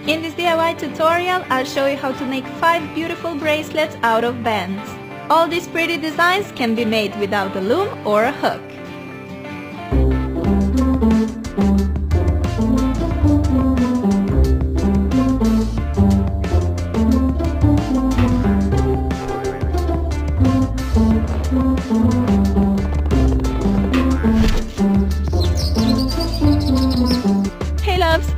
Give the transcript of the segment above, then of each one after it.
In this DIY tutorial, I'll show you how to make 5 beautiful bracelets out of bands. All these pretty designs can be made without a loom or a hook.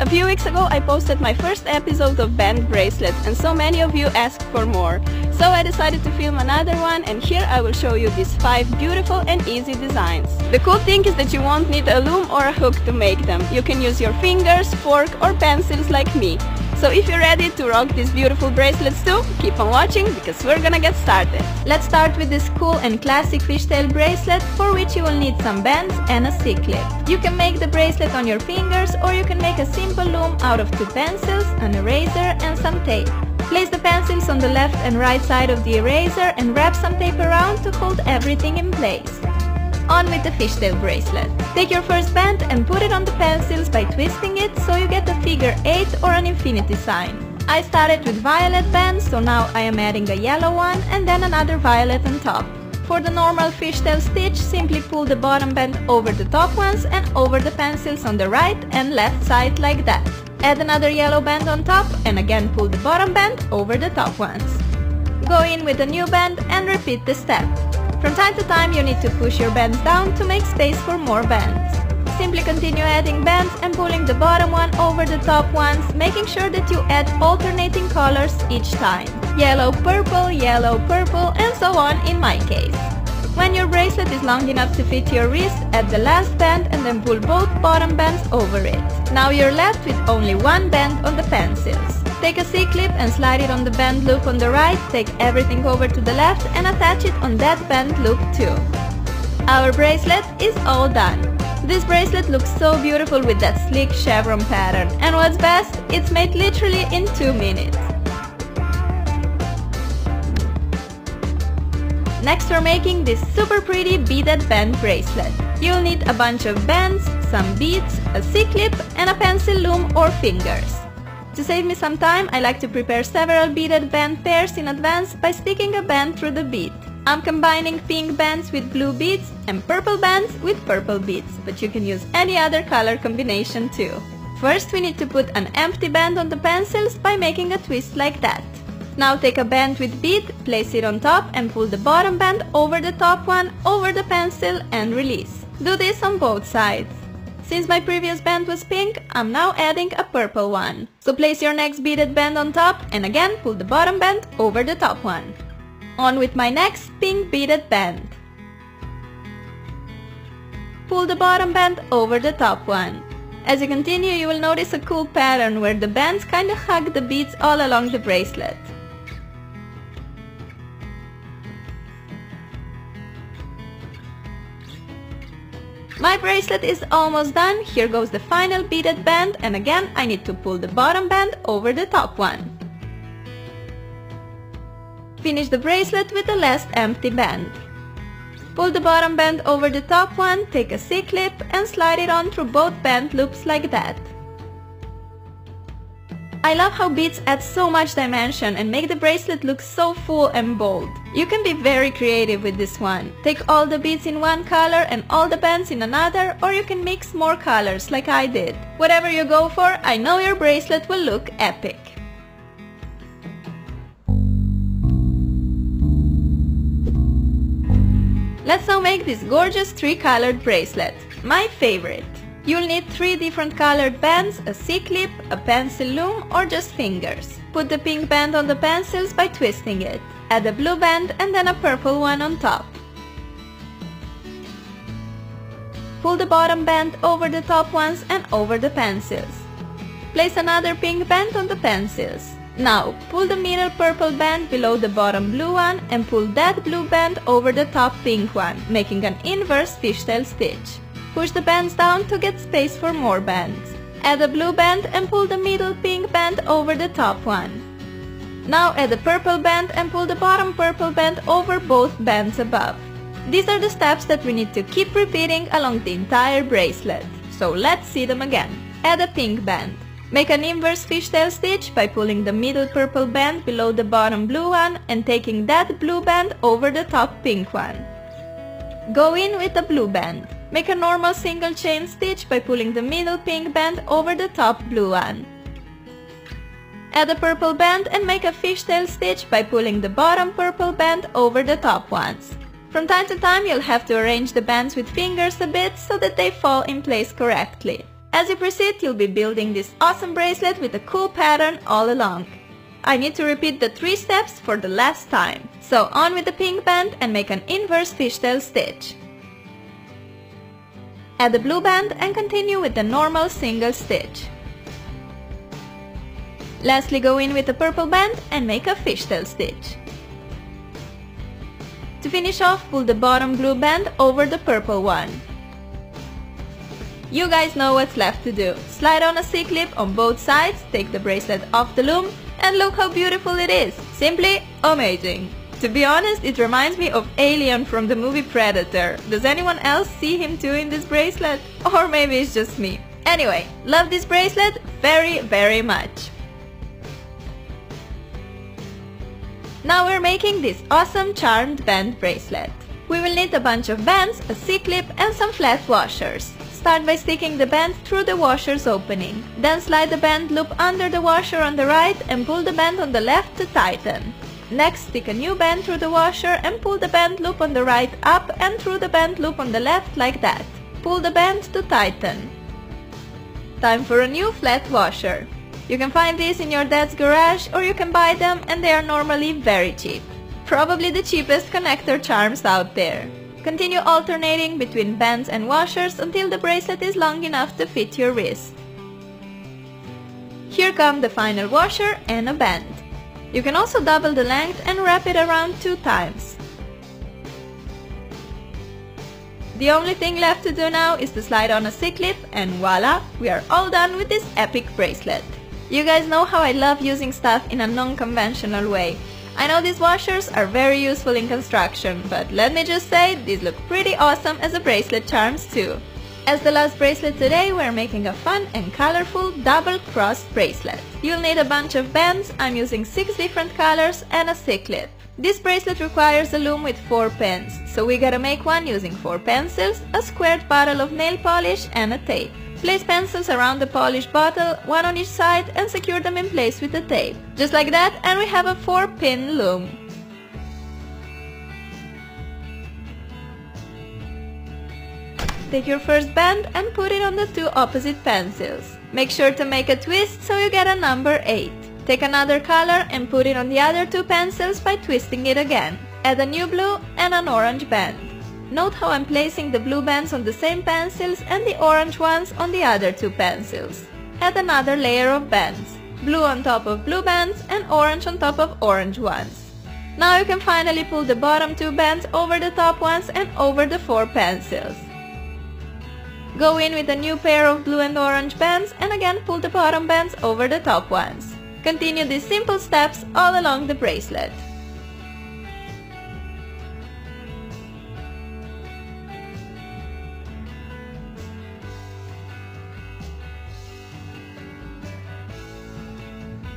A few weeks ago I posted my first episode of band bracelets and so many of you asked for more. So I decided to film another one, and here I will show you these 5 beautiful and easy designs. The cool thing is that you won't need a loom or a hook to make them. You can use your fingers, fork or pencils like me. So if you're ready to rock these beautiful bracelets too, keep on watching because we're gonna get started. Let's start with this cool and classic fishtail bracelet, for which you will need some bands and a C-clip. You can make the bracelet on your fingers, or you can make a simple loom out of 2 pencils, an eraser and some tape. Place the pencils on the left and right side of the eraser and wrap some tape around to hold everything in place. On with the fishtail bracelet. Take your first band and put it on the pencils by twisting it so you get a figure 8 or an infinity sign. I started with violet bands, so now I am adding a yellow one and then another violet on top. For the normal fishtail stitch, simply pull the bottom band over the top ones and over the pencils on the right and left side like that. Add another yellow band on top and again pull the bottom band over the top ones. Go in with a new band and repeat the step. From time to time you need to push your bands down to make space for more bands. Simply continue adding bands and pulling the bottom one over the top ones, making sure that you add alternating colors each time. Yellow, purple, and so on in my case. When your bracelet is long enough to fit your wrist, add the last band and then pull both bottom bands over it. Now you're left with only one band on the pencils. Take a C-clip and slide it on the band loop on the right, take everything over to the left and attach it on that band loop too. Our bracelet is all done. This bracelet looks so beautiful with that sleek chevron pattern, and what's best, it's made literally in 2 minutes. Next we're making this super pretty beaded band bracelet. You'll need a bunch of bands, some beads, a C-clip and a pencil loom or fingers. To save me some time, I like to prepare several beaded band pairs in advance by sticking a band through the bead. I'm combining pink bands with blue beads and purple bands with purple beads, but you can use any other color combination too. First we need to put an empty band on the pencils by making a twist like that. Now take a band with bead, place it on top and pull the bottom band over the top one, over the pencil and release. Do this on both sides. Since my previous band was pink, I'm now adding a purple one. So place your next beaded band on top and again pull the bottom band over the top one. On with my next pink beaded band. Pull the bottom band over the top one. As you continue, you will notice a cool pattern where the bands kinda hug the beads all along the bracelet. My bracelet is almost done. Here goes the final beaded band, and again I need to pull the bottom band over the top one. Finish the bracelet with the last empty band. Pull the bottom band over the top one, take a C-clip and slide it on through both band loops like that. I love how beads add so much dimension and make the bracelet look so full and bold. You can be very creative with this one. Take all the beads in one color and all the bands in another, or you can mix more colors like I did. Whatever you go for, I know your bracelet will look epic. Let's now make this gorgeous 3-colored bracelet, my favorite. You'll need 3 different colored bands, a C-clip, a pencil loom or just fingers. Put the pink band on the pencils by twisting it. Add a blue band and then a purple one on top. Pull the bottom band over the top ones and over the pencils. Place another pink band on the pencils. Now, pull the middle purple band below the bottom blue one and pull that blue band over the top pink one, making an inverse fishtail stitch. Push the bands down to get space for more bands. Add a blue band and pull the middle pink band over the top one. Now add a purple band and pull the bottom purple band over both bands above. These are the steps that we need to keep repeating along the entire bracelet. So let's see them again. Add a pink band. Make an inverse fishtail stitch by pulling the middle purple band below the bottom blue one and taking that blue band over the top pink one. Go in with the blue band. Make a normal single chain stitch by pulling the middle pink band over the top blue one. Add a purple band and make a fishtail stitch by pulling the bottom purple band over the top ones. From time to time you'll have to arrange the bands with fingers a bit so that they fall in place correctly. As you proceed, you'll be building this awesome bracelet with a cool pattern all along. I need to repeat the 3 steps for the last time. So on with the pink band and make an inverse fishtail stitch. Add the blue band and continue with the normal single stitch. Lastly, go in with the purple band and make a fishtail stitch. To finish off, pull the bottom blue band over the purple one. You guys know what's left to do. Slide on a C-clip on both sides, take the bracelet off the loom, and look how beautiful it is. Simply amazing. To be honest, it reminds me of Alien from the movie Predator. Does anyone else see him too in this bracelet? Or maybe it's just me. Anyway, love this bracelet very, very much. Now we're making this awesome charmed band bracelet. We will need a bunch of bands, a C-clip and some flat washers. Start by sticking the band through the washer's opening. Then slide the band loop under the washer on the right and pull the band on the left to tighten. Next, stick a new band through the washer and pull the band loop on the right up and through the band loop on the left like that. Pull the band to tighten. Time for a new flat washer. You can find these in your dad's garage or you can buy them and they are normally very cheap. Probably the cheapest connector charms out there. Continue alternating between bands and washers until the bracelet is long enough to fit your wrist. Here come the final washer and a band. You can also double the length and wrap it around 2 times. The only thing left to do now is to slide on a C-clip and voila, we are all done with this epic bracelet. You guys know how I love using stuff in a non-conventional way. I know these washers are very useful in construction, but let me just say, these look pretty awesome as a bracelet charms too. As the last bracelet today, we're making a fun and colorful double-crossed bracelet. You'll need a bunch of bands, I'm using 6 different colors, and a C-clip. This bracelet requires a loom with 4 pins, so we gotta make one using 4 pencils, a squared bottle of nail polish and a tape. Place pencils around the polished bottle, 1 on each side, and secure them in place with the tape. Just like that, and we have a 4-pin loom. Take your first band and put it on the 2 opposite pencils. Make sure to make a twist so you get a number 8. Take another color and put it on the other 2 pencils by twisting it again. Add a new blue and an orange band. Note how I'm placing the blue bands on the same pencils and the orange ones on the other 2 pencils. Add another layer of bands. Blue on top of blue bands and orange on top of orange ones. Now you can finally pull the bottom 2 bands over the top ones and over the 4 pencils. Go in with a new pair of blue and orange bands and again pull the bottom bands over the top ones. Continue these simple steps all along the bracelet.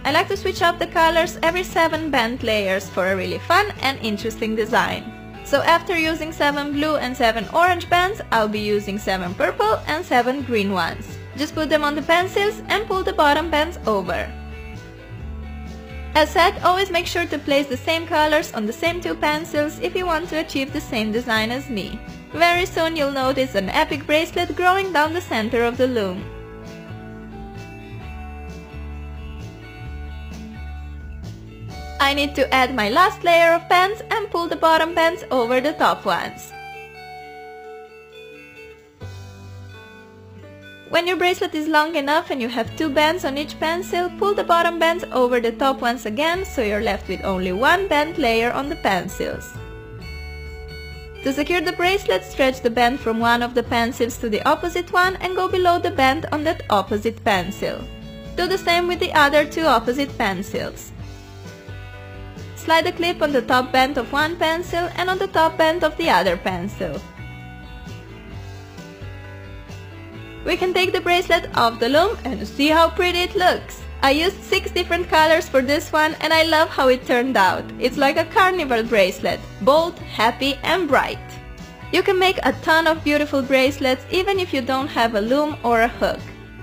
I like to switch up the colors every 7 band layers for a really fun and interesting design. So after using 7 blue and 7 orange bands, I'll be using 7 purple and 7 green ones. Just put them on the pencils and pull the bottom bands over. As said, always make sure to place the same colors on the same 2 pencils if you want to achieve the same design as me. Very soon you'll notice an epic bracelet growing down the center of the loom. I need to add my last layer of bands and pull the bottom bands over the top ones. When your bracelet is long enough and you have 2 bands on each pencil, pull the bottom bands over the top ones again so you're left with only 1 band layer on the pencils. To secure the bracelet, stretch the band from one of the pencils to the opposite one and go below the band on that opposite pencil. Do the same with the other 2 opposite pencils. Slide the clip on the top band of one pencil and on the top band of the other pencil. We can take the bracelet off the loom and see how pretty it looks. I used 6 different colors for this one and I love how it turned out. It's like a carnival bracelet, bold, happy and bright. You can make a ton of beautiful bracelets even if you don't have a loom or a hook.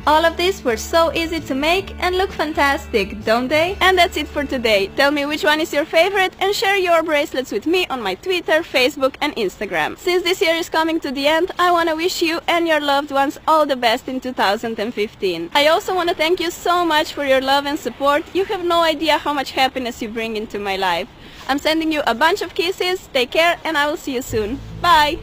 All of these were so easy to make and look fantastic, don't they? And that's it for today. Tell me which one is your favorite and share your bracelets with me on my Twitter, Facebook and Instagram. Since this year is coming to the end, I want to wish you and your loved ones all the best in 2015. I also want to thank you so much for your love and support. You have no idea how much happiness you bring into my life. I'm sending you a bunch of kisses, take care and I will see you soon. Bye!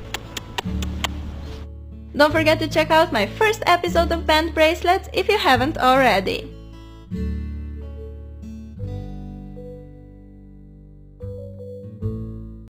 Don't forget to check out my first episode of band bracelets if you haven't already.